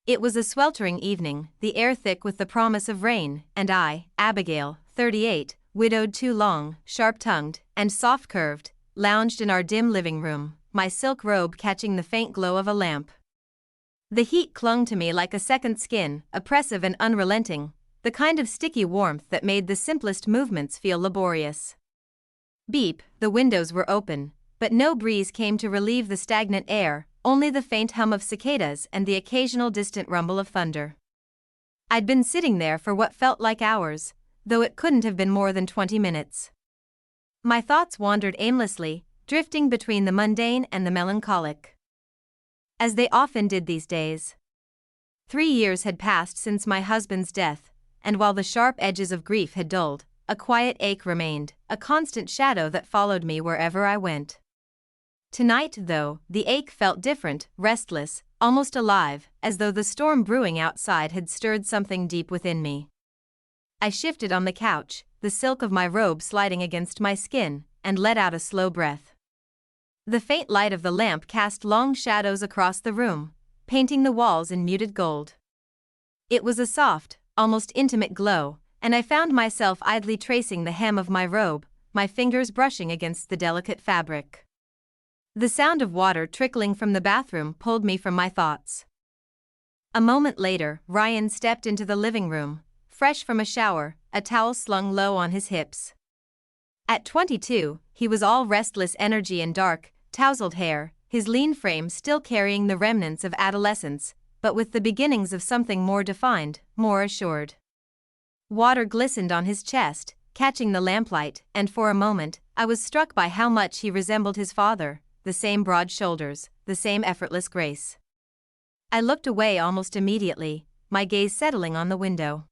It was a sweltering evening, the air thick with the promise of rain, and I, Abigail, 38, widowed too long, sharp-tongued, and soft-curved, lounged in our dim living room, my silk robe catching the faint glow of a lamp. The heat clung to me like a second skin, oppressive and unrelenting, the kind of sticky warmth that made the simplest movements feel laborious. Beep, the windows were open, but no breeze came to relieve the stagnant air, only the faint hum of cicadas and the occasional distant rumble of thunder. I'd been sitting there for what felt like hours, though it couldn't have been more than 20 minutes. My thoughts wandered aimlessly, drifting between the mundane and the melancholic. As they often did these days. 3 years had passed since my husband's death, and while the sharp edges of grief had dulled, a quiet ache remained, a constant shadow that followed me wherever I went. Tonight, though, the ache felt different, restless, almost alive, as though the storm brewing outside had stirred something deep within me. I shifted on the couch, the silk of my robe sliding against my skin, and let out a slow breath. The faint light of the lamp cast long shadows across the room, painting the walls in muted gold. It was a soft, almost intimate glow, and I found myself idly tracing the hem of my robe, my fingers brushing against the delicate fabric. The sound of water trickling from the bathroom pulled me from my thoughts. A moment later, Ryan stepped into the living room, fresh from a shower, a towel slung low on his hips. At 22, he was all restless energy and dark, tousled hair, his lean frame still carrying the remnants of adolescence, but with the beginnings of something more defined, more assured. Water glistened on his chest, catching the lamplight, and for a moment, I was struck by how much he resembled his father, the same broad shoulders, the same effortless grace. I looked away almost immediately, my gaze settling on the window.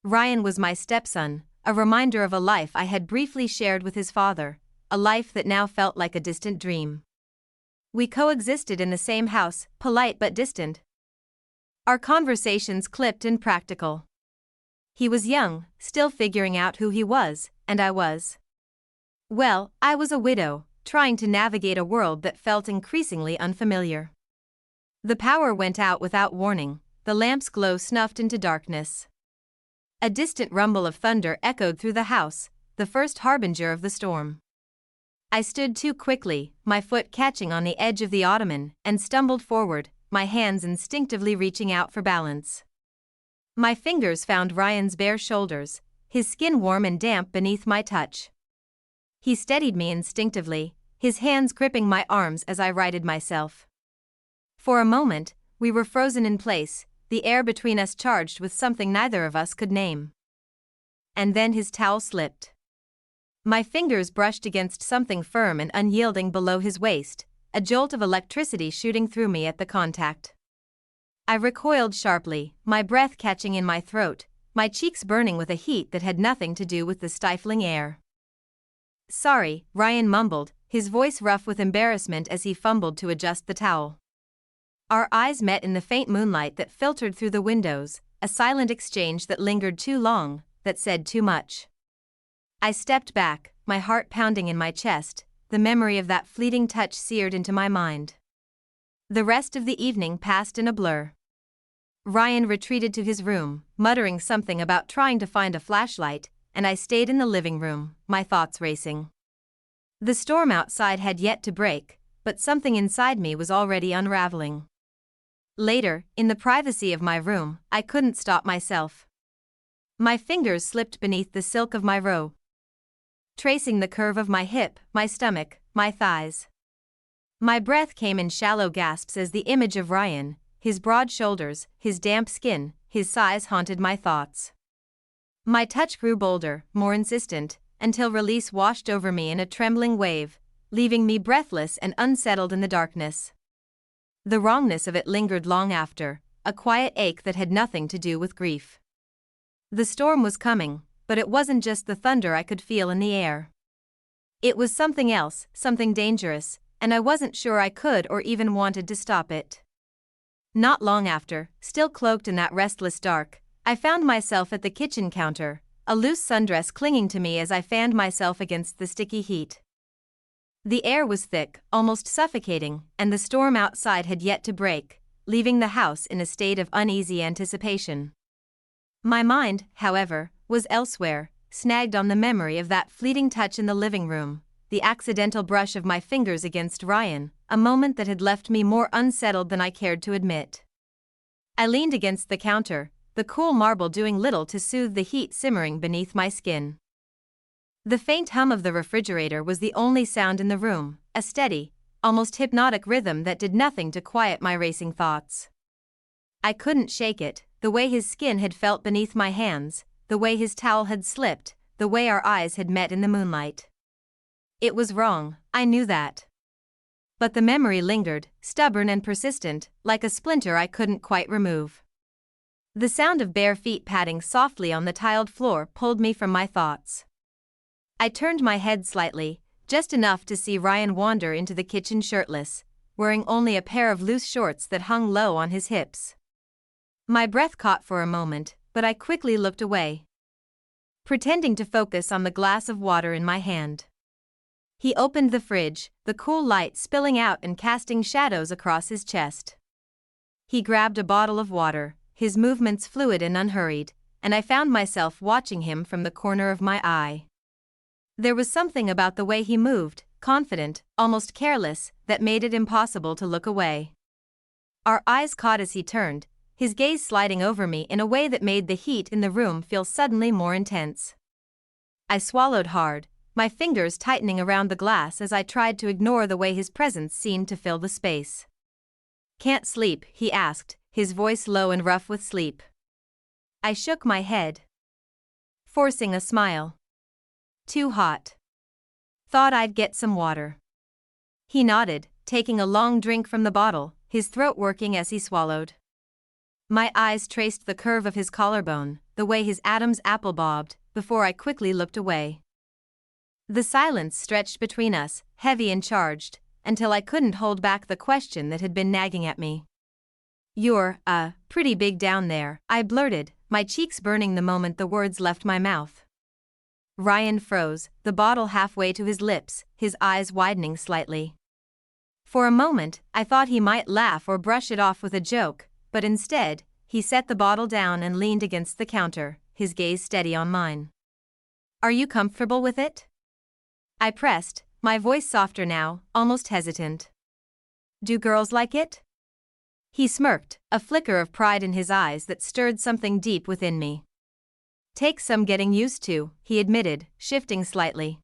Ryan was my stepson, a reminder of a life I had briefly shared with his father, a life that now felt like a distant dream. We coexisted in the same house, polite but distant. Our conversations clipped and practical. He was young, still figuring out who he was, and I was. Well, I was a widow, trying to navigate a world that felt increasingly unfamiliar. The power went out without warning, the lamp's glow snuffed into darkness. A distant rumble of thunder echoed through the house, the first harbinger of the storm. I stood too quickly, my foot catching on the edge of the ottoman, and stumbled forward, my hands instinctively reaching out for balance. My fingers found Ryan's bare shoulders, his skin warm and damp beneath my touch. He steadied me instinctively, his hands gripping my arms as I righted myself. For a moment, we were frozen in place, the air between us charged with something neither of us could name. And then his towel slipped. My fingers brushed against something firm and unyielding below his waist, a jolt of electricity shooting through me at the contact. I recoiled sharply, my breath catching in my throat, my cheeks burning with a heat that had nothing to do with the stifling air. "Sorry," Ryan mumbled, his voice rough with embarrassment as he fumbled to adjust the towel. Our eyes met in the faint moonlight that filtered through the windows, a silent exchange that lingered too long, that said too much. I stepped back, my heart pounding in my chest, the memory of that fleeting touch seared into my mind. The rest of the evening passed in a blur. Ryan retreated to his room, muttering something about trying to find a flashlight, and I stayed in the living room, my thoughts racing. The storm outside had yet to break, but something inside me was already unraveling. Later, in the privacy of my room, I couldn't stop myself. My fingers slipped beneath the silk of my robe, tracing the curve of my hip, my stomach, my thighs. My breath came in shallow gasps as the image of Ryan, his broad shoulders, his damp skin, his size haunted my thoughts. My touch grew bolder, more insistent, until release washed over me in a trembling wave, leaving me breathless and unsettled in the darkness. The wrongness of it lingered long after, a quiet ache that had nothing to do with grief. The storm was coming, but it wasn't just the thunder I could feel in the air. It was something else, something dangerous, and I wasn't sure I could or even wanted to stop it. Not long after, still cloaked in that restless dark, I found myself at the kitchen counter, a loose sundress clinging to me as I fanned myself against the sticky heat. The air was thick, almost suffocating, and the storm outside had yet to break, leaving the house in a state of uneasy anticipation. My mind, however, was elsewhere, snagged on the memory of that fleeting touch in the living room, the accidental brush of my fingers against Ryan, a moment that had left me more unsettled than I cared to admit. I leaned against the counter, the cool marble doing little to soothe the heat simmering beneath my skin. The faint hum of the refrigerator was the only sound in the room, a steady, almost hypnotic rhythm that did nothing to quiet my racing thoughts. I couldn't shake it, the way his skin had felt beneath my hands, the way his towel had slipped, the way our eyes had met in the moonlight. It was wrong, I knew that. But the memory lingered, stubborn and persistent, like a splinter I couldn't quite remove. The sound of bare feet padding softly on the tiled floor pulled me from my thoughts. I turned my head slightly, just enough to see Ryan wander into the kitchen shirtless, wearing only a pair of loose shorts that hung low on his hips. My breath caught for a moment, but I quickly looked away, pretending to focus on the glass of water in my hand. He opened the fridge, the cool light spilling out and casting shadows across his chest. He grabbed a bottle of water, his movements fluid and unhurried, and I found myself watching him from the corner of my eye. There was something about the way he moved, confident, almost careless, that made it impossible to look away. Our eyes caught as he turned, his gaze sliding over me in a way that made the heat in the room feel suddenly more intense. I swallowed hard, my fingers tightening around the glass as I tried to ignore the way his presence seemed to fill the space. "Can't sleep?" he asked, his voice low and rough with sleep. I shook my head, forcing a smile. "Too hot. Thought I'd get some water." He nodded, taking a long drink from the bottle, his throat working as he swallowed. My eyes traced the curve of his collarbone, the way his Adam's apple bobbed, before I quickly looked away. The silence stretched between us, heavy and charged, until I couldn't hold back the question that had been nagging at me. "You're, pretty big down there," I blurted, my cheeks burning the moment the words left my mouth. Ryan froze, the bottle halfway to his lips, his eyes widening slightly. For a moment, I thought he might laugh or brush it off with a joke, but instead, he set the bottle down and leaned against the counter, his gaze steady on mine. "Are you comfortable with it?" I pressed, my voice softer now, almost hesitant. "Do girls like it?" He smirked, a flicker of pride in his eyes that stirred something deep within me. "Takes some getting used to," he admitted, shifting slightly.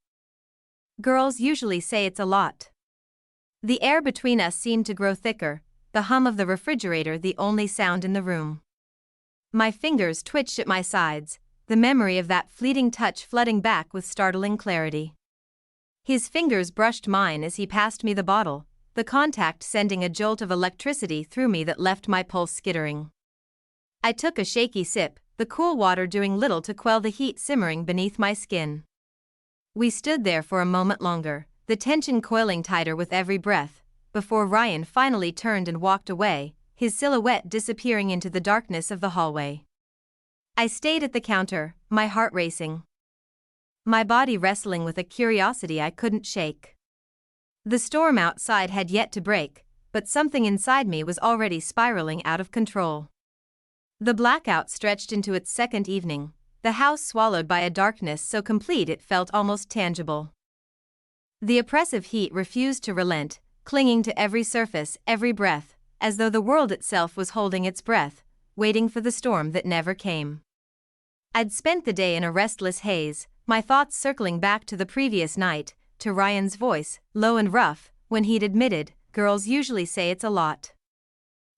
"Girls usually say it's a lot." The air between us seemed to grow thicker, the hum of the refrigerator the only sound in the room. My fingers twitched at my sides, the memory of that fleeting touch flooding back with startling clarity. His fingers brushed mine as he passed me the bottle, the contact sending a jolt of electricity through me that left my pulse skittering. I took a shaky sip, the cool water doing little to quell the heat simmering beneath my skin. We stood there for a moment longer, the tension coiling tighter with every breath, before Ryan finally turned and walked away, his silhouette disappearing into the darkness of the hallway. I stayed at the counter, my heart racing, my body wrestling with a curiosity I couldn't shake. The storm outside had yet to break, but something inside me was already spiraling out of control. The blackout stretched into its second evening, the house swallowed by a darkness so complete it felt almost tangible. The oppressive heat refused to relent, clinging to every surface, every breath, as though the world itself was holding its breath, waiting for the storm that never came. I'd spent the day in a restless haze, my thoughts circling back to the previous night, to Ryan's voice, low and rough, when he'd admitted, "Girls usually say it's a lot."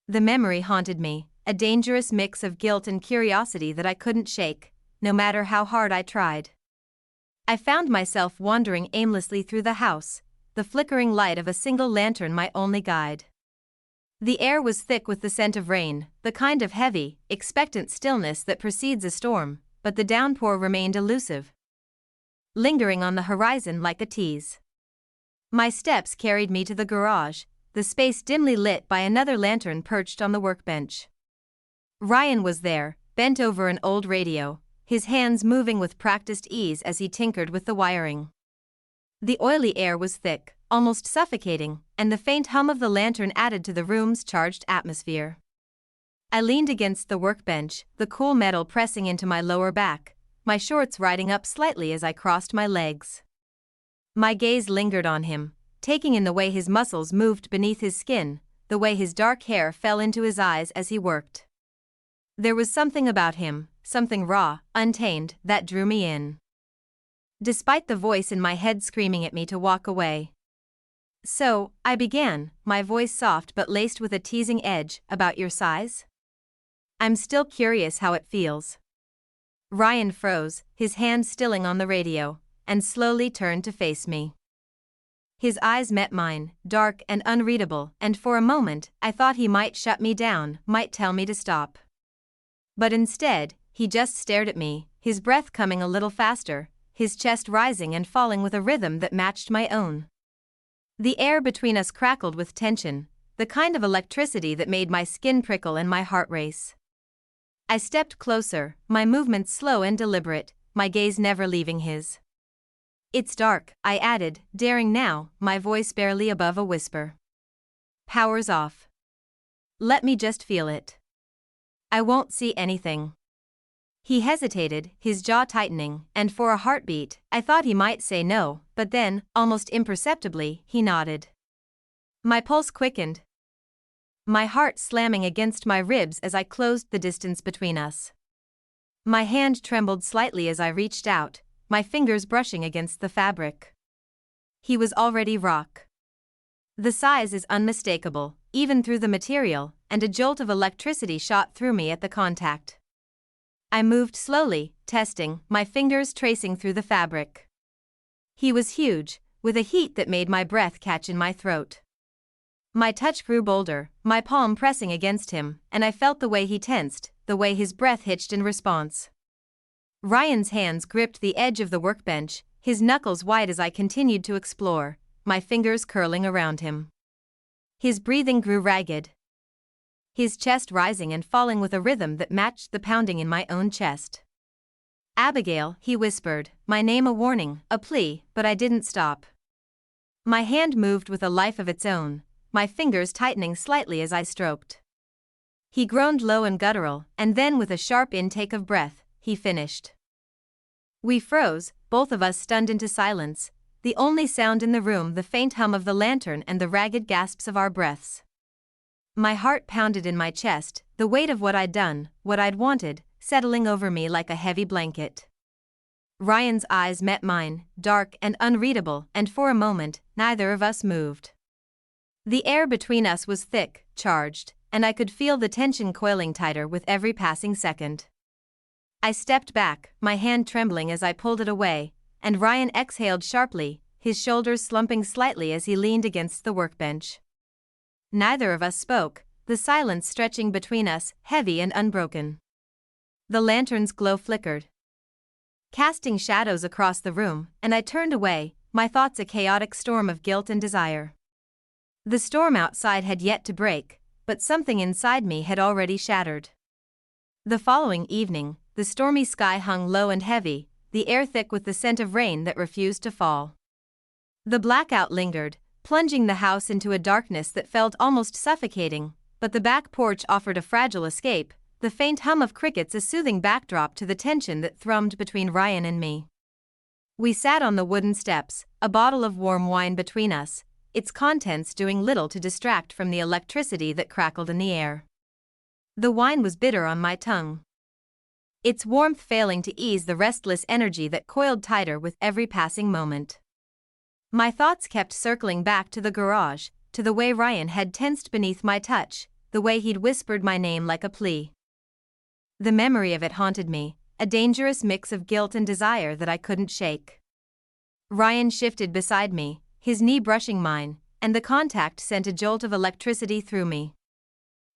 The memory haunted me, a dangerous mix of guilt and curiosity that I couldn't shake, no matter how hard I tried. I found myself wandering aimlessly through the house, the flickering light of a single lantern my only guide. The air was thick with the scent of rain, the kind of heavy, expectant stillness that precedes a storm, but the downpour remained elusive, lingering on the horizon like a tease. My steps carried me to the garage, the space dimly lit by another lantern perched on the workbench. Ryan was there, bent over an old radio, his hands moving with practiced ease as he tinkered with the wiring. The oily air was thick, almost suffocating, and the faint hum of the lantern added to the room's charged atmosphere. I leaned against the workbench, the cool metal pressing into my lower back, my shorts riding up slightly as I crossed my legs. My gaze lingered on him, taking in the way his muscles moved beneath his skin, the way his dark hair fell into his eyes as he worked. There was something about him, something raw, untamed, that drew me in. Despite the voice in my head screaming at me to walk away. "So," I began, my voice soft but laced with a teasing edge, "about your size? I'm still curious how it feels." Ryan froze, his hand stilling on the radio, and slowly turned to face me. His eyes met mine, dark and unreadable, and for a moment, I thought he might shut me down, might tell me to stop. But instead, he just stared at me, his breath coming a little faster, his chest rising and falling with a rhythm that matched my own. The air between us crackled with tension, the kind of electricity that made my skin prickle and my heart race. I stepped closer, my movements slow and deliberate, my gaze never leaving his. "It's dark," I added, daring now, my voice barely above a whisper. "Power's off. Let me just feel it. I won't see anything." He hesitated, his jaw tightening, and for a heartbeat, I thought he might say no, but then, almost imperceptibly, he nodded. My pulse quickened, my heart slamming against my ribs as I closed the distance between us. My hand trembled slightly as I reached out, my fingers brushing against the fabric. He was already rock. The size is unmistakable, even through the material, and a jolt of electricity shot through me at the contact. I moved slowly, testing, my fingers tracing through the fabric. He was huge, with a heat that made my breath catch in my throat. My touch grew bolder, my palm pressing against him, and I felt the way he tensed, the way his breath hitched in response. Ryan's hands gripped the edge of the workbench, his knuckles white as I continued to explore, my fingers curling around him. His breathing grew ragged, his chest rising and falling with a rhythm that matched the pounding in my own chest. "Abigail," he whispered, my name a warning, a plea, but I didn't stop. My hand moved with a life of its own, my fingers tightening slightly as I stroked. He groaned low and guttural, and then with a sharp intake of breath, he finished. We froze, both of us stunned into silence, the only sound in the room the faint hum of the lantern and the ragged gasps of our breaths. My heart pounded in my chest, the weight of what I'd done, what I'd wanted, settling over me like a heavy blanket. Ryan's eyes met mine, dark and unreadable, and for a moment, neither of us moved. The air between us was thick, charged, and I could feel the tension coiling tighter with every passing second. I stepped back, my hand trembling as I pulled it away, and Ryan exhaled sharply, his shoulders slumping slightly as he leaned against the workbench. Neither of us spoke, the silence stretching between us, heavy and unbroken. The lantern's glow flickered, casting shadows across the room, and I turned away, my thoughts a chaotic storm of guilt and desire. The storm outside had yet to break, but something inside me had already shattered. The following evening, the stormy sky hung low and heavy, the air thick with the scent of rain that refused to fall. The blackout lingered, plunging the house into a darkness that felt almost suffocating, but the back porch offered a fragile escape, the faint hum of crickets a soothing backdrop to the tension that thrummed between Ryan and me. We sat on the wooden steps, a bottle of warm wine between us, its contents doing little to distract from the electricity that crackled in the air. The wine was bitter on my tongue, its warmth failing to ease the restless energy that coiled tighter with every passing moment. My thoughts kept circling back to the garage, to the way Ryan had tensed beneath my touch, the way he'd whispered my name like a plea. The memory of it haunted me, a dangerous mix of guilt and desire that I couldn't shake. Ryan shifted beside me, his knee brushing mine, and the contact sent a jolt of electricity through me.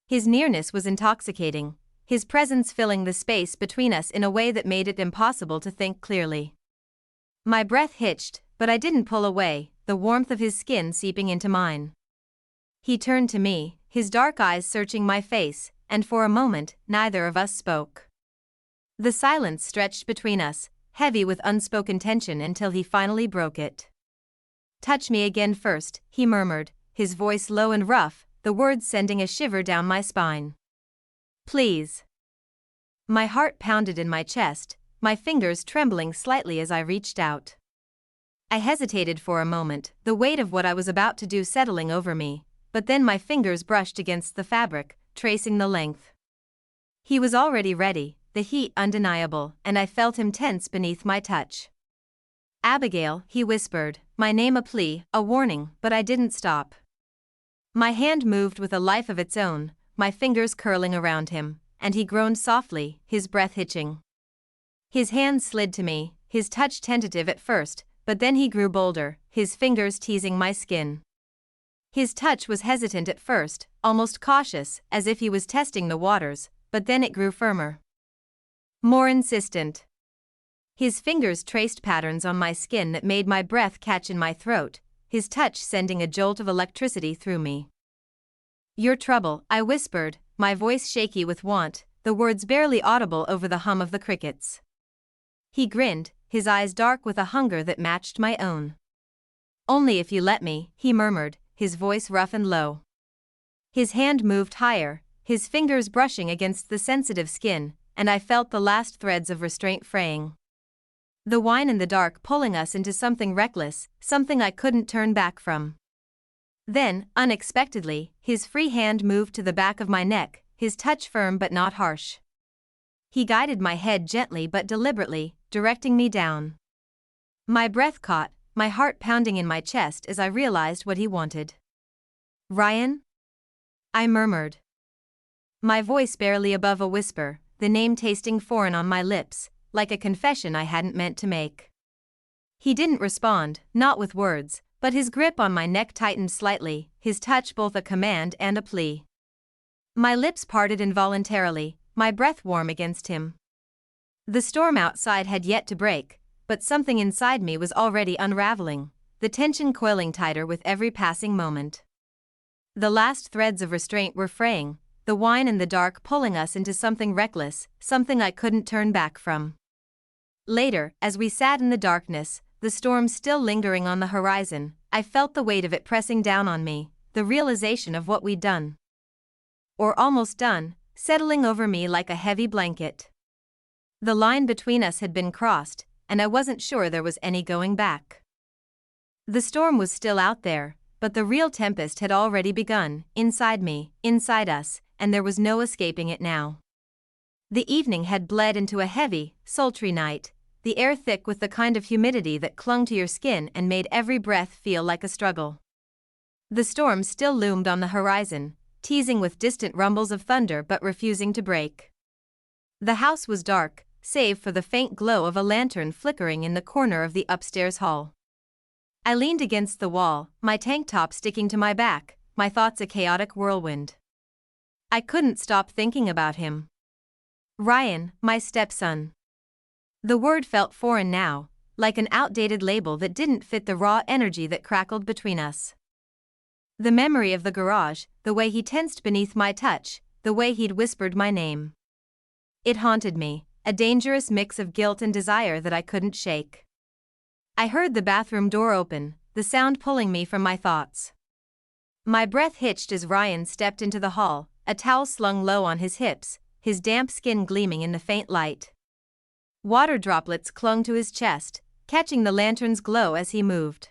His nearness was intoxicating, his presence filling the space between us in a way that made it impossible to think clearly. My breath hitched, but I didn't pull away, the warmth of his skin seeping into mine. He turned to me, his dark eyes searching my face, and for a moment, neither of us spoke. The silence stretched between us, heavy with unspoken tension until he finally broke it. "Touch me again first," he murmured, his voice low and rough, the words sending a shiver down my spine. "Please." My heart pounded in my chest, my fingers trembling slightly as I reached out. I hesitated for a moment, the weight of what I was about to do settling over me, but then my fingers brushed against the fabric, tracing the length. He was already ready, the heat undeniable, and I felt him tense beneath my touch. "Abigail," he whispered, my name a plea, a warning, but I didn't stop. My hand moved with a life of its own, my fingers curling around him, and he groaned softly, his breath hitching. His hand slid to me, his touch tentative at first, but then he grew bolder, his fingers teasing my skin. His touch was hesitant at first, almost cautious, as if he was testing the waters, but then it grew firmer. More insistent. His fingers traced patterns on my skin that made my breath catch in my throat, his touch sending a jolt of electricity through me. "Your trouble," I whispered, my voice shaky with want, the words barely audible over the hum of the crickets. He grinned, his eyes dark with a hunger that matched my own. "Only if you let me," he murmured, his voice rough and low. His hand moved higher, his fingers brushing against the sensitive skin, and I felt the last threads of restraint fraying. The wine in the dark pulling us into something reckless, something I couldn't turn back from. Then, unexpectedly, his free hand moved to the back of my neck, his touch firm but not harsh. He guided my head gently but deliberately, directing me down. My breath caught, my heart pounding in my chest as I realized what he wanted. "Ryan?" I murmured. My voice barely above a whisper, the name tasting foreign on my lips, like a confession I hadn't meant to make. He didn't respond, not with words, but his grip on my neck tightened slightly, his touch both a command and a plea. My lips parted involuntarily, my breath warm against him. The storm outside had yet to break, but something inside me was already unraveling, the tension coiling tighter with every passing moment. The last threads of restraint were fraying, the wine in the dark pulling us into something reckless, something I couldn't turn back from. Later, as we sat in the darkness, the storm still lingering on the horizon, I felt the weight of it pressing down on me, the realization of what we'd done. Or almost done, settling over me like a heavy blanket. The line between us had been crossed, and I wasn't sure there was any going back. The storm was still out there, but the real tempest had already begun, inside me, inside us, and there was no escaping it now. The evening had bled into a heavy, sultry night, the air thick with the kind of humidity that clung to your skin and made every breath feel like a struggle. The storm still loomed on the horizon, teasing with distant rumbles of thunder but refusing to break. The house was dark, save for the faint glow of a lantern flickering in the corner of the upstairs hall. I leaned against the wall, my tank top sticking to my back, my thoughts a chaotic whirlwind. I couldn't stop thinking about him. Ryan, my stepson. The word felt foreign now, like an outdated label that didn't fit the raw energy that crackled between us. The memory of the garage, the way he tensed beneath my touch, the way he'd whispered my name. It haunted me, a dangerous mix of guilt and desire that I couldn't shake. I heard the bathroom door open, the sound pulling me from my thoughts. My breath hitched as Ryan stepped into the hall, a towel slung low on his hips, his damp skin gleaming in the faint light. Water droplets clung to his chest, catching the lantern's glow as he moved.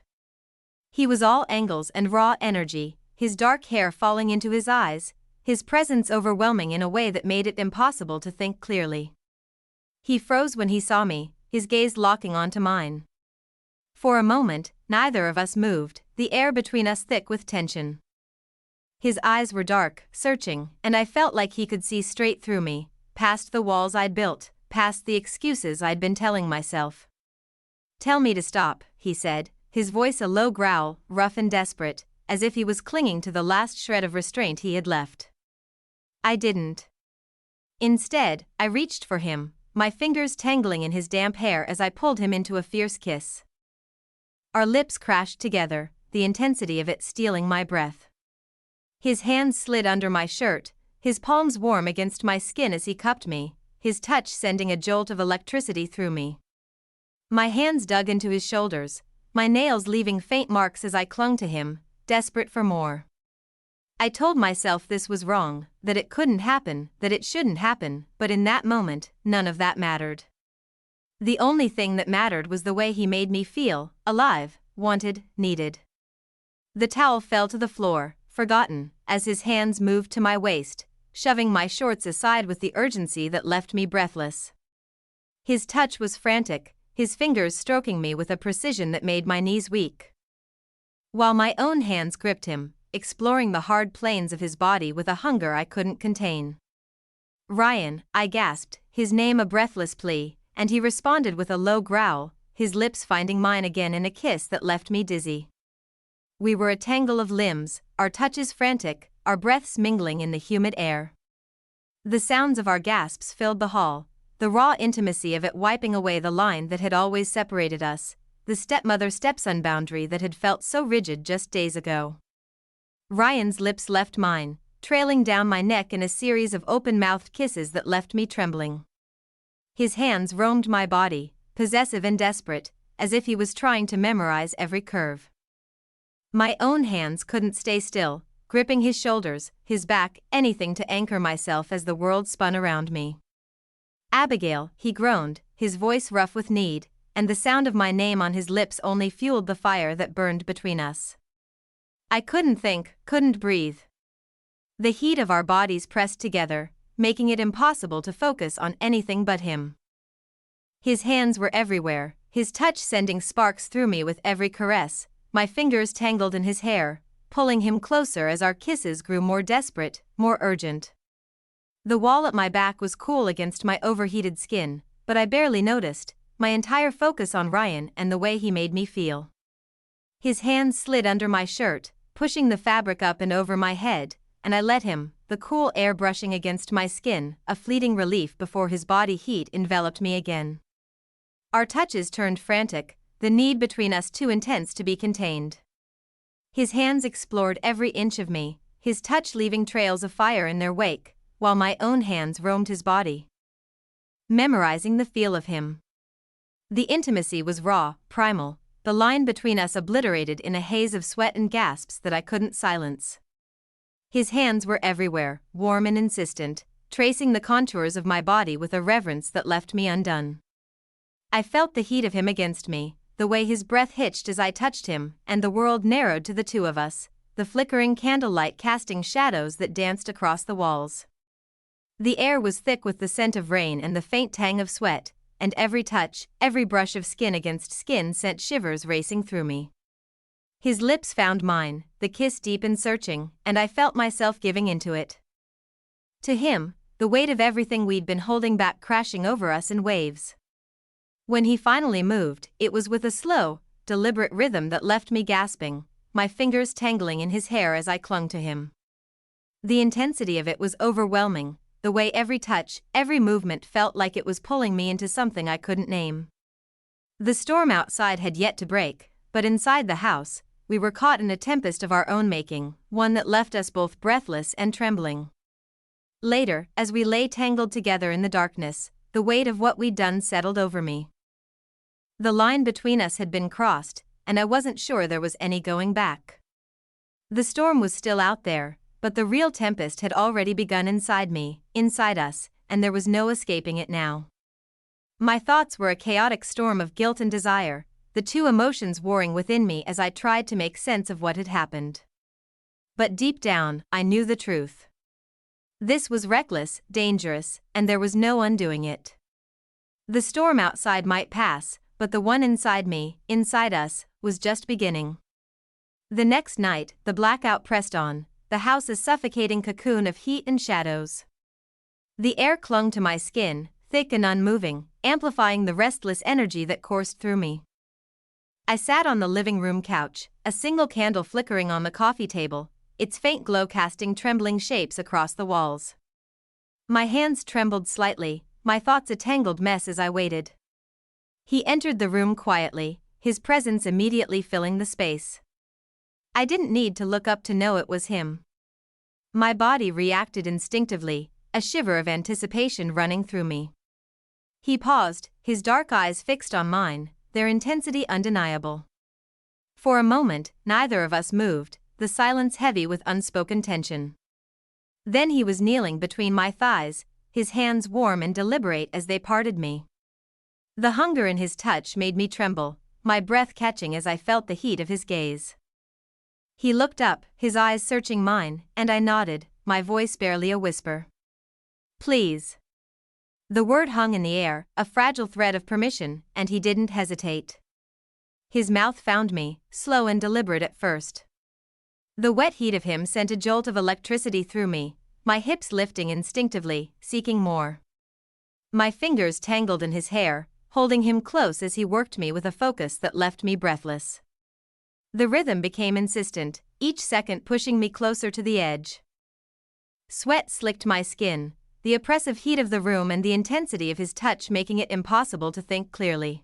He was all angles and raw energy, his dark hair falling into his eyes, his presence overwhelming in a way that made it impossible to think clearly. He froze when he saw me, his gaze locking onto mine. For a moment, neither of us moved, the air between us thick with tension. His eyes were dark, searching, and I felt like he could see straight through me, past the walls I'd built, past the excuses I'd been telling myself. "Tell me to stop," he said, his voice a low growl, rough and desperate, as if he was clinging to the last shred of restraint he had left. I didn't. Instead, I reached for him, my fingers tangling in his damp hair as I pulled him into a fierce kiss. Our lips crashed together, the intensity of it stealing my breath. His hands slid under my shirt, his palms warm against my skin as he cupped me, his touch sending a jolt of electricity through me. My hands dug into his shoulders, my nails leaving faint marks as I clung to him, desperate for more. I told myself this was wrong, that it couldn't happen, that it shouldn't happen, but in that moment, none of that mattered. The only thing that mattered was the way he made me feel, alive, wanted, needed. The towel fell to the floor, forgotten, as his hands moved to my waist, shoving my shorts aside with the urgency that left me breathless. His touch was frantic, his fingers stroking me with a precision that made my knees weak. While my own hands gripped him, exploring the hard planes of his body with a hunger I couldn't contain. "Ryan," I gasped, his name a breathless plea, and he responded with a low growl, his lips finding mine again in a kiss that left me dizzy. We were a tangle of limbs, our touches frantic, our breaths mingling in the humid air. The sounds of our gasps filled the hall, the raw intimacy of it wiping away the line that had always separated us, the stepmother-stepson boundary that had felt so rigid just days ago. Ryan's lips left mine, trailing down my neck in a series of open-mouthed kisses that left me trembling. His hands roamed my body, possessive and desperate, as if he was trying to memorize every curve. My own hands couldn't stay still, gripping his shoulders, his back, anything to anchor myself as the world spun around me. "Abigail," he groaned, his voice rough with need, and the sound of my name on his lips only fueled the fire that burned between us. I couldn't think, couldn't breathe. The heat of our bodies pressed together, making it impossible to focus on anything but him. His hands were everywhere, his touch sending sparks through me with every caress, my fingers tangled in his hair, pulling him closer as our kisses grew more desperate, more urgent. The wall at my back was cool against my overheated skin, but I barely noticed, my entire focus on Ryan and the way he made me feel. His hands slid under my shirt, pushing the fabric up and over my head, and I let him, the cool air brushing against my skin, a fleeting relief before his body heat enveloped me again. Our touches turned frantic, the need between us too intense to be contained. His hands explored every inch of me, his touch leaving trails of fire in their wake, while my own hands roamed his body, memorizing the feel of him. The intimacy was raw, primal, the line between us obliterated in a haze of sweat and gasps that I couldn't silence. His hands were everywhere, warm and insistent, tracing the contours of my body with a reverence that left me undone. I felt the heat of him against me, the way his breath hitched as I touched him, and the world narrowed to the two of us, the flickering candlelight casting shadows that danced across the walls. The air was thick with the scent of rain and the faint tang of sweat, and every touch, every brush of skin against skin sent shivers racing through me. His lips found mine, the kiss deep and searching, and I felt myself giving into it. To him, the weight of everything we'd been holding back crashing over us in waves. When he finally moved, it was with a slow, deliberate rhythm that left me gasping, my fingers tangling in his hair as I clung to him. The intensity of it was overwhelming, the way every touch, every movement felt like it was pulling me into something I couldn't name. The storm outside had yet to break, but inside the house, we were caught in a tempest of our own making, one that left us both breathless and trembling. Later, as we lay tangled together in the darkness, the weight of what we'd done settled over me. The line between us had been crossed, and I wasn't sure there was any going back. The storm was still out there, but the real tempest had already begun inside me, inside us, and there was no escaping it now. My thoughts were a chaotic storm of guilt and desire, the two emotions warring within me as I tried to make sense of what had happened. But deep down, I knew the truth. This was reckless, dangerous, and there was no undoing it. The storm outside might pass, but the one inside me, inside us, was just beginning. The next night, the blackout pressed on, the house a suffocating cocoon of heat and shadows. The air clung to my skin, thick and unmoving, amplifying the restless energy that coursed through me. I sat on the living room couch, a single candle flickering on the coffee table, its faint glow casting trembling shapes across the walls. My hands trembled slightly, my thoughts a tangled mess as I waited. He entered the room quietly, his presence immediately filling the space. I didn't need to look up to know it was him. My body reacted instinctively, a shiver of anticipation running through me. He paused, his dark eyes fixed on mine, their intensity undeniable. For a moment, neither of us moved, the silence heavy with unspoken tension. Then he was kneeling between my thighs, his hands warm and deliberate as they parted me. The hunger in his touch made me tremble, my breath catching as I felt the heat of his gaze. He looked up, his eyes searching mine, and I nodded, my voice barely a whisper. "Please." The word hung in the air, a fragile thread of permission, and he didn't hesitate. His mouth found me, slow and deliberate at first. The wet heat of him sent a jolt of electricity through me, my hips lifting instinctively, seeking more. My fingers tangled in his hair, holding him close as he worked me with a focus that left me breathless. The rhythm became insistent, each second pushing me closer to the edge. Sweat slicked my skin, the oppressive heat of the room and the intensity of his touch making it impossible to think clearly.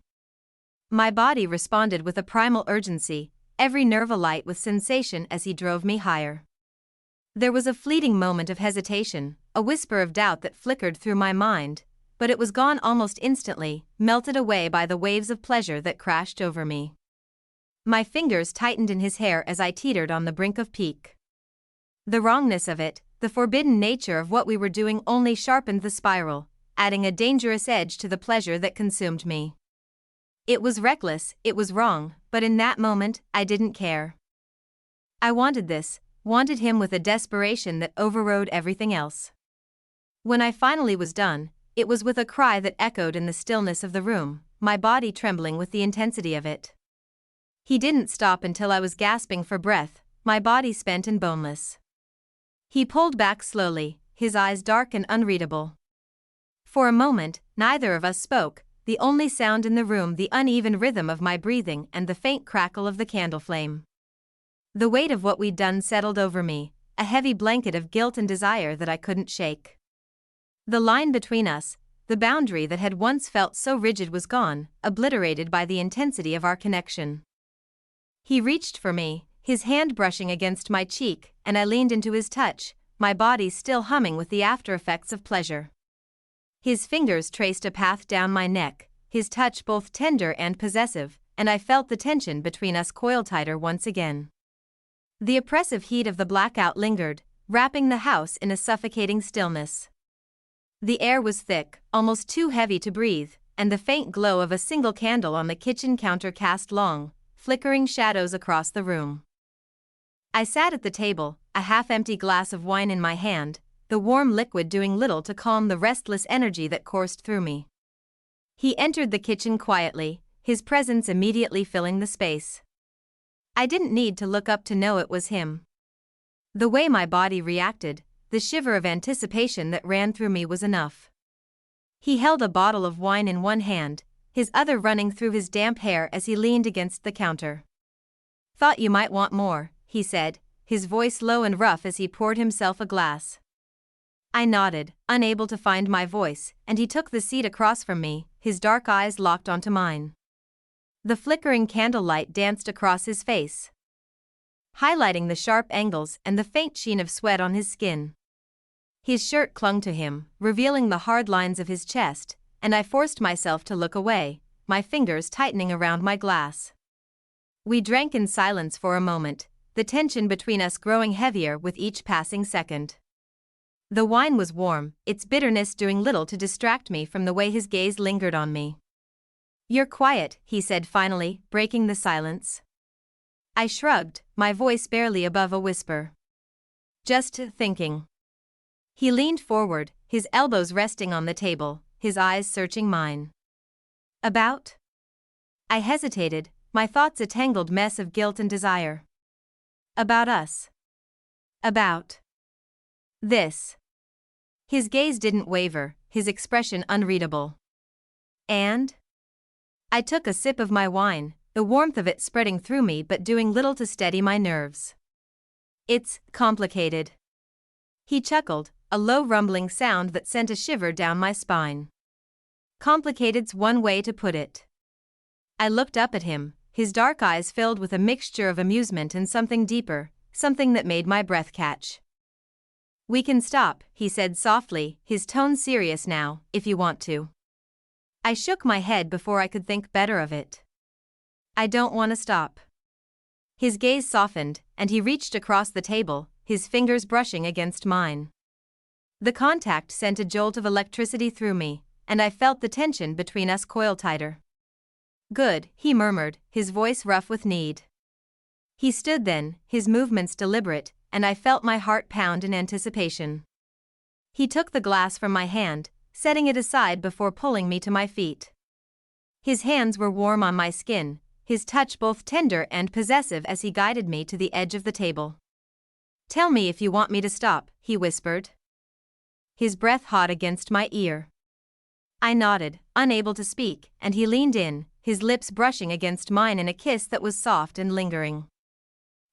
My body responded with a primal urgency, every nerve alight with sensation as he drove me higher. There was a fleeting moment of hesitation, a whisper of doubt that flickered through my mind, but it was gone almost instantly, melted away by the waves of pleasure that crashed over me. My fingers tightened in his hair as I teetered on the brink of peak. The wrongness of it, the forbidden nature of what we were doing only sharpened the spiral, adding a dangerous edge to the pleasure that consumed me. It was reckless, it was wrong, but in that moment, I didn't care. I wanted this, wanted him with a desperation that overrode everything else. When I finally was done, it was with a cry that echoed in the stillness of the room, my body trembling with the intensity of it. He didn't stop until I was gasping for breath, my body spent and boneless. He pulled back slowly, his eyes dark and unreadable. For a moment, neither of us spoke, the only sound in the room the uneven rhythm of my breathing and the faint crackle of the candle flame. The weight of what we'd done settled over me, a heavy blanket of guilt and desire that I couldn't shake. The line between us, the boundary that had once felt so rigid was gone, obliterated by the intensity of our connection. He reached for me, his hand brushing against my cheek, and I leaned into his touch, my body still humming with the after-effects of pleasure. His fingers traced a path down my neck, his touch both tender and possessive, and I felt the tension between us coil tighter once again. The oppressive heat of the blackout lingered, wrapping the house in a suffocating stillness. The air was thick, almost too heavy to breathe, and the faint glow of a single candle on the kitchen counter cast long, flickering shadows across the room. I sat at the table, a half-empty glass of wine in my hand, the warm liquid doing little to calm the restless energy that coursed through me. He entered the kitchen quietly, his presence immediately filling the space. I didn't need to look up to know it was him. The way my body reacted, the shiver of anticipation that ran through me was enough. He held a bottle of wine in one hand, his other running through his damp hair as he leaned against the counter. "Thought you might want more," he said, his voice low and rough as he poured himself a glass. I nodded, unable to find my voice, and he took the seat across from me, his dark eyes locked onto mine. The flickering candlelight danced across his face, highlighting the sharp angles and the faint sheen of sweat on his skin. His shirt clung to him, revealing the hard lines of his chest, and I forced myself to look away, my fingers tightening around my glass. We drank in silence for a moment, the tension between us growing heavier with each passing second. The wine was warm, its bitterness doing little to distract me from the way his gaze lingered on me. "You're quiet," he said finally, breaking the silence. I shrugged, my voice barely above a whisper. "Just thinking." He leaned forward, his elbows resting on the table, his eyes searching mine. "About?" I hesitated, my thoughts a tangled mess of guilt and desire. "About us. About this." His gaze didn't waver, his expression unreadable. "And?" I took a sip of my wine, the warmth of it spreading through me but doing little to steady my nerves. "It's complicated." He chuckled, a low rumbling sound that sent a shiver down my spine. "Complicated's one way to put it." I looked up at him, his dark eyes filled with a mixture of amusement and something deeper, something that made my breath catch. "We can stop," he said softly, his tone serious now, "if you want to." I shook my head before I could think better of it. "I don't want to stop." His gaze softened, and he reached across the table, his fingers brushing against mine. The contact sent a jolt of electricity through me, and I felt the tension between us coil tighter. "Good," he murmured, his voice rough with need. He stood then, his movements deliberate, and I felt my heart pound in anticipation. He took the glass from my hand, setting it aside before pulling me to my feet. His hands were warm on my skin, his touch both tender and possessive as he guided me to the edge of the table. "Tell me if you want me to stop," he whispered. His breath hot against my ear. I nodded, unable to speak, and he leaned in, his lips brushing against mine in a kiss that was soft and lingering.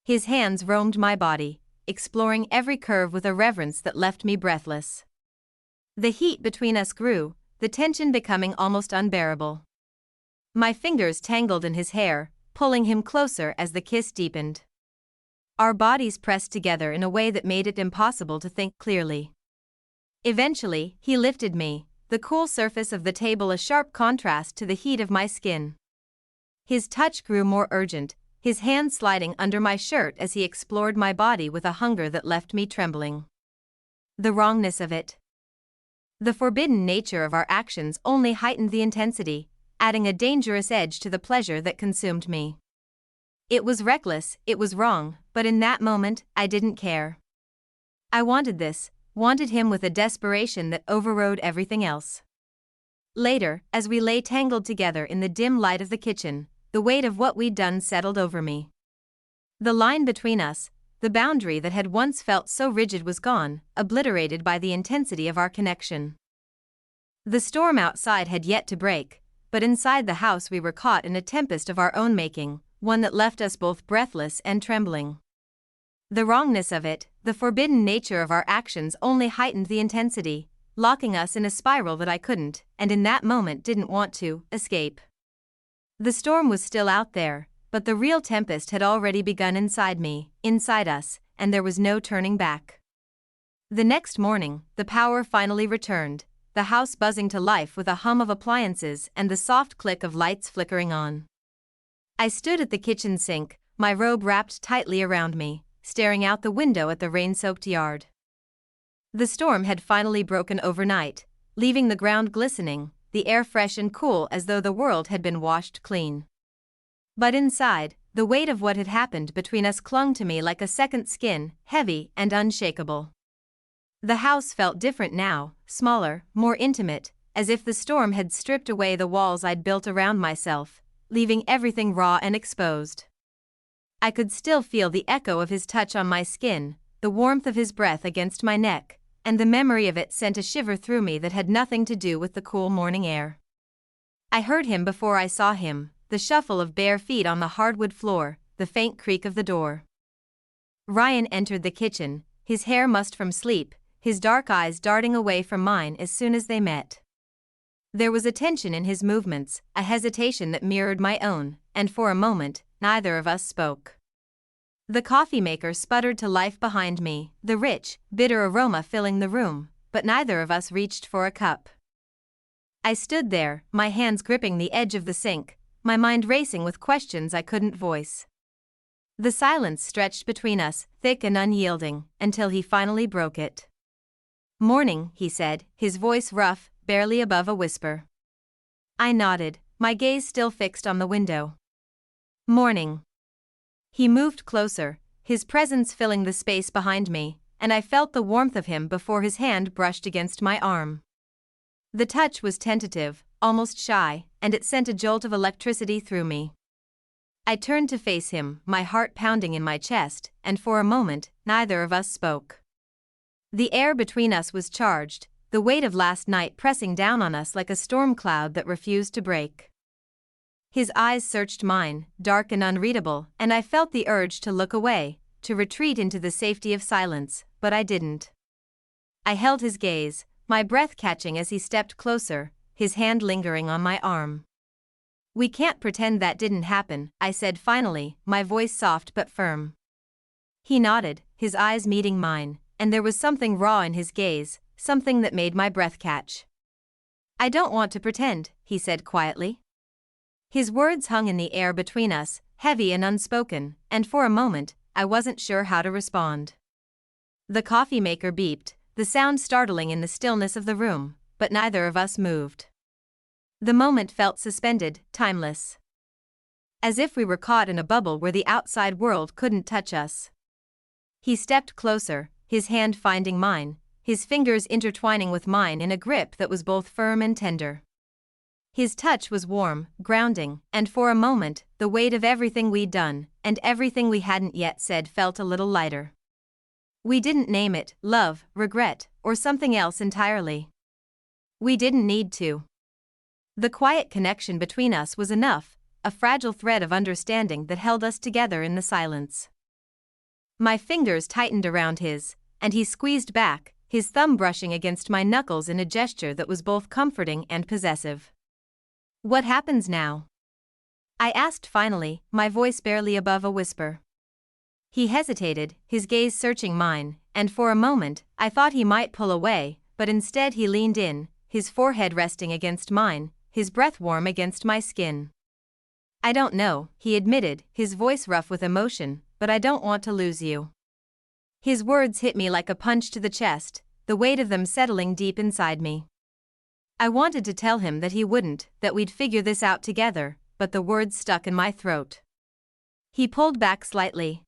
His hands roamed my body, exploring every curve with a reverence that left me breathless. The heat between us grew, the tension becoming almost unbearable. My fingers tangled in his hair, pulling him closer as the kiss deepened. Our bodies pressed together in a way that made it impossible to think clearly. Eventually, he lifted me, the cool surface of the table a sharp contrast to the heat of my skin. His touch grew more urgent, his hand sliding under my shirt as he explored my body with a hunger that left me trembling. The wrongness of it. The forbidden nature of our actions only heightened the intensity, adding a dangerous edge to the pleasure that consumed me. It was reckless, it was wrong, but in that moment, I didn't care. I wanted this, wanted him with a desperation that overrode everything else. Later, as we lay tangled together in the dim light of the kitchen, the weight of what we'd done settled over me. The line between us, the boundary that had once felt so rigid was gone, obliterated by the intensity of our connection. The storm outside had yet to break, but inside the house we were caught in a tempest of our own making, one that left us both breathless and trembling. The wrongness of it, the forbidden nature of our actions only heightened the intensity, locking us in a spiral that I couldn't, and in that moment didn't want to, escape. The storm was still out there, but the real tempest had already begun inside me, inside us, and there was no turning back. The next morning, the power finally returned, the house buzzing to life with a hum of appliances and the soft click of lights flickering on. I stood at the kitchen sink, my robe wrapped tightly around me, staring out the window at the rain-soaked yard. The storm had finally broken overnight, leaving the ground glistening, the air fresh and cool as though the world had been washed clean. But inside, the weight of what had happened between us clung to me like a second skin, heavy and unshakable. The house felt different now, smaller, more intimate, as if the storm had stripped away the walls I'd built around myself, leaving everything raw and exposed. I could still feel the echo of his touch on my skin, the warmth of his breath against my neck, and the memory of it sent a shiver through me that had nothing to do with the cool morning air. I heard him before I saw him, the shuffle of bare feet on the hardwood floor, the faint creak of the door. Ryan entered the kitchen, his hair mussed from sleep, his dark eyes darting away from mine as soon as they met. There was a tension in his movements, a hesitation that mirrored my own, and for a moment, neither of us spoke. The coffee maker sputtered to life behind me, the rich, bitter aroma filling the room, but neither of us reached for a cup. I stood there, my hands gripping the edge of the sink, my mind racing with questions I couldn't voice. The silence stretched between us, thick and unyielding, until he finally broke it. "Morning," he said, his voice rough, barely above a whisper. I nodded, my gaze still fixed on the window. "Morning." He moved closer, his presence filling the space behind me, and I felt the warmth of him before his hand brushed against my arm. The touch was tentative, almost shy, and it sent a jolt of electricity through me. I turned to face him, my heart pounding in my chest, and for a moment, neither of us spoke. The air between us was charged, the weight of last night pressing down on us like a storm cloud that refused to break. His eyes searched mine, dark and unreadable, and I felt the urge to look away, to retreat into the safety of silence, but I didn't. I held his gaze, my breath catching as he stepped closer, his hand lingering on my arm. "We can't pretend that didn't happen," I said finally, my voice soft but firm. He nodded, his eyes meeting mine, and there was something raw in his gaze, something that made my breath catch. "I don't want to pretend," he said quietly. His words hung in the air between us, heavy and unspoken, and for a moment, I wasn't sure how to respond. The coffee maker beeped, the sound startling in the stillness of the room, but neither of us moved. The moment felt suspended, timeless. As if we were caught in a bubble where the outside world couldn't touch us. He stepped closer, his hand finding mine, his fingers intertwining with mine in a grip that was both firm and tender. His touch was warm, grounding, and for a moment, the weight of everything we'd done, and everything we hadn't yet said felt a little lighter. We didn't name it love, regret, or something else entirely. We didn't need to. The quiet connection between us was enough, a fragile thread of understanding that held us together in the silence. My fingers tightened around his, and he squeezed back, his thumb brushing against my knuckles in a gesture that was both comforting and possessive. "What happens now?" I asked finally, my voice barely above a whisper. He hesitated, his gaze searching mine, and for a moment, I thought he might pull away, but instead he leaned in, his forehead resting against mine, his breath warm against my skin. "I don't know," he admitted, his voice rough with emotion, "but I don't want to lose you." His words hit me like a punch to the chest, the weight of them settling deep inside me. I wanted to tell him that he wouldn't, that we'd figure this out together, but the words stuck in my throat. He pulled back slightly.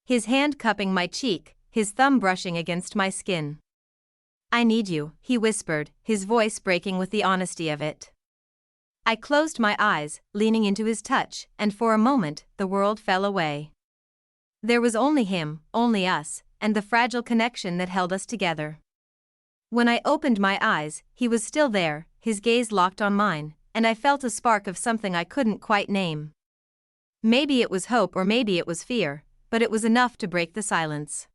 His hand cupping my cheek, his thumb brushing against my skin. "I need you," he whispered, his voice breaking with the honesty of it. I closed my eyes, leaning into his touch, and for a moment, the world fell away. There was only him, only us, and the fragile connection that held us together. When I opened my eyes, he was still there, his gaze locked on mine, and I felt a spark of something I couldn't quite name. Maybe it was hope or maybe it was fear, but it was enough to break the silence.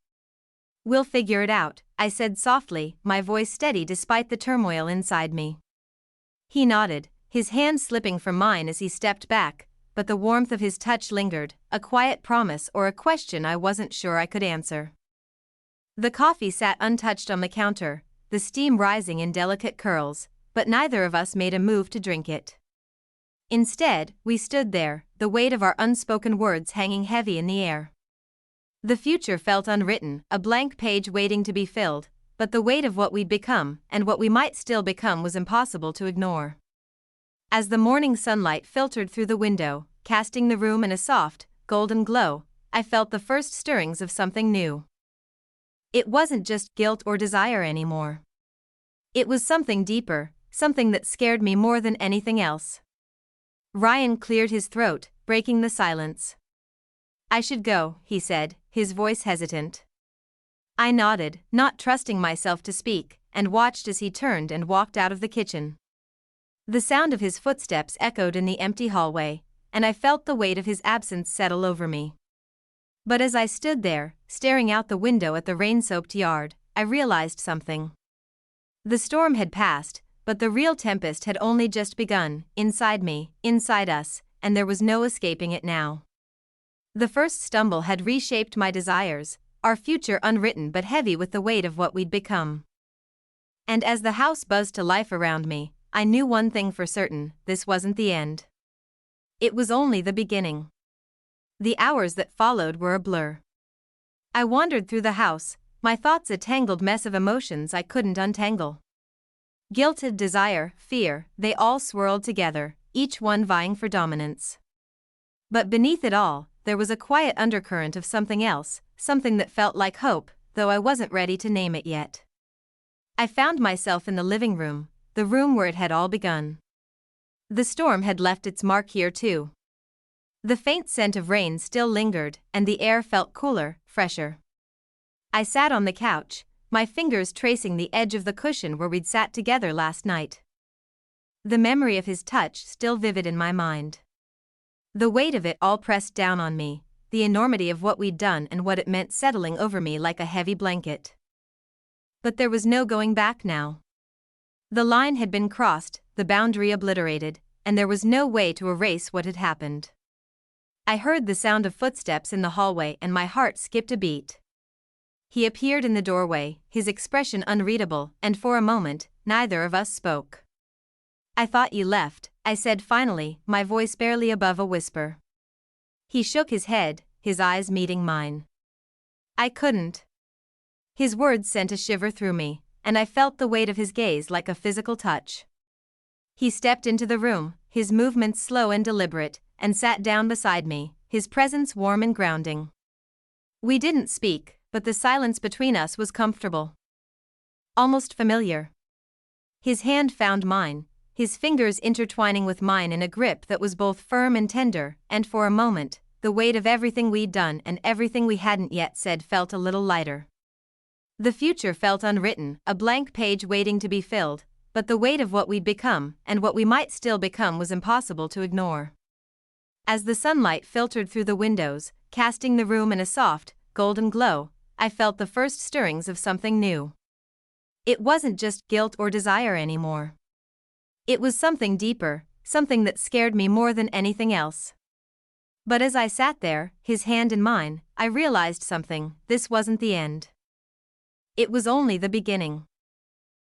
"We'll figure it out," I said softly, my voice steady despite the turmoil inside me. He nodded, his hand slipping from mine as he stepped back, but the warmth of his touch lingered, a quiet promise or a question I wasn't sure I could answer. The coffee sat untouched on the counter, the steam rising in delicate curls, but neither of us made a move to drink it. Instead, we stood there, the weight of our unspoken words hanging heavy in the air. The future felt unwritten, a blank page waiting to be filled, but the weight of what we'd become, and what we might still become, was impossible to ignore. As the morning sunlight filtered through the window, casting the room in a soft, golden glow, I felt the first stirrings of something new. It wasn't just guilt or desire anymore. It was something deeper, something that scared me more than anything else. Ryan cleared his throat, breaking the silence. "I should go," he said, his voice hesitant. I nodded, not trusting myself to speak, and watched as he turned and walked out of the kitchen. The sound of his footsteps echoed in the empty hallway, and I felt the weight of his absence settle over me. But as I stood there, staring out the window at the rain-soaked yard, I realized something. The storm had passed, but the real tempest had only just begun, inside me, inside us, and there was no escaping it now. The first stumble had reshaped my desires, our future unwritten but heavy with the weight of what we'd become. And as the house buzzed to life around me, I knew one thing for certain: this wasn't the end. It was only the beginning. The hours that followed were a blur. I wandered through the house, my thoughts a tangled mess of emotions I couldn't untangle. Guilt, desire, fear, they all swirled together, each one vying for dominance. But beneath it all, there was a quiet undercurrent of something else, something that felt like hope, though I wasn't ready to name it yet. I found myself in the living room, the room where it had all begun. The storm had left its mark here too. The faint scent of rain still lingered, and the air felt cooler, fresher. I sat on the couch, my fingers tracing the edge of the cushion where we'd sat together last night. The memory of his touch still vivid in my mind. The weight of it all pressed down on me, the enormity of what we'd done and what it meant settling over me like a heavy blanket. But there was no going back now. The line had been crossed, the boundary obliterated, and there was no way to erase what had happened. I heard the sound of footsteps in the hallway and my heart skipped a beat. He appeared in the doorway, his expression unreadable, and for a moment, neither of us spoke. "I thought you left," I said finally, my voice barely above a whisper. He shook his head, his eyes meeting mine. I couldn't. His words sent a shiver through me, and I felt the weight of his gaze like a physical touch. He stepped into the room, his movements slow and deliberate, and sat down beside me, his presence warm and grounding. We didn't speak, but the silence between us was comfortable. Almost familiar. His hand found mine, his fingers intertwining with mine in a grip that was both firm and tender, and for a moment, the weight of everything we'd done and everything we hadn't yet said felt a little lighter. The future felt unwritten, a blank page waiting to be filled, but the weight of what we'd become and what we might still become was impossible to ignore. As the sunlight filtered through the windows, casting the room in a soft, golden glow, I felt the first stirrings of something new. It wasn't just guilt or desire anymore. It was something deeper, something that scared me more than anything else. But as I sat there, his hand in mine, I realized something: this wasn't the end. It was only the beginning.